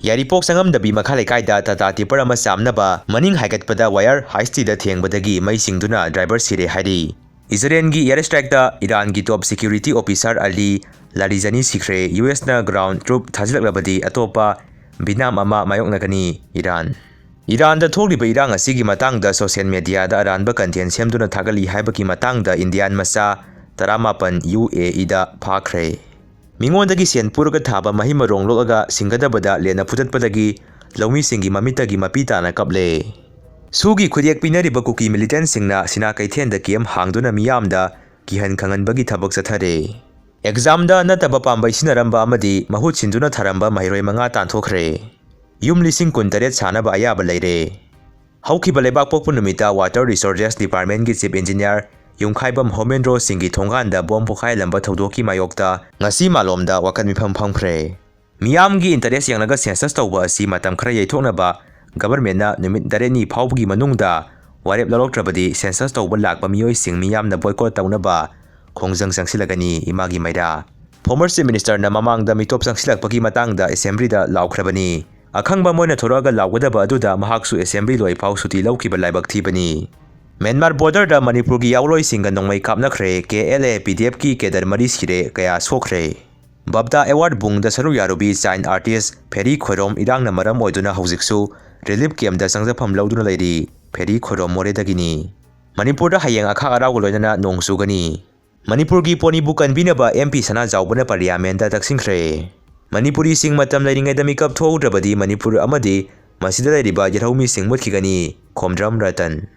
Yaripok sangamdabi makha leikaida Tata tipper ama samnaba maning haigatpada wire high speed thengbatagi Mei Chingduna driver sire hari. Israel gi airstrike da Iran gi top security officer Ali Larijani sikre US na ground troop thajilaklabadi atopa binam ama mayoknagani Iran da tholiba irang asigi matangda social media da aranba content semduna thagali haibaki matangda Indian masa 18 UAE da phakre. Mingondagi sen puraga thaba Mahei Marong Len singadabada Len Fudatpadagi Loumesing Mamittagi Mapi Tana Kaple. Sugi khudek pinariba kuki militant singna sina kaithenda kiem hangduna miyamda kihan khanganbagi thabak sathare. Exam da nataba pambai sinaramba amadi mahut sinduna tharamba mahiroi manga tanthokre. Yum lising kuntaret sanaba ayaba leire. Haukiba lebak pokpu numita Water Resources Department gi Chief Engineer Yungkhaibam Homendro Singi Thonganda bom pokhai lamba thodoki mayokta ngasi malomda wakan mifam phangphre. Miyamgi interest yangnaga census tawba asi matam khara yaithoknaba government na numit dareni phawgi manungda warep laloktrabadi census tawba lakba miyoi sing miyamna boycott tawnaba khongjang sangsilagani imagi maida. Former Chief Minister na mamangda mitop sangsilakpagi matangda assembly da laukhrabani. Akhangba moina thoraga lawgadaba aduda mahaksu assembly loi phaw suti lawkiba laibak thibani. Myanmar border da Manipur gi yauloi singa nongmai kapnakre KLA PDF ki kedar mari sire kaya sokre. Babda award bung da saru yarubi child artist Pheri Khorom irangna maram oiduna hojiksu relief camp da sangjafam lauduna leiri Pheri Khorom moredagini. Manipur da hayang akha araw loinana nongsugani. Manipur gi poni bukan binaba MP sana jawbana parliament da taksingkhre. Manipuri sing matam leiringai da mikap thodrabadi Manipur amadi masida leiriba yarhaumi sing mutkigani khomdram ratan.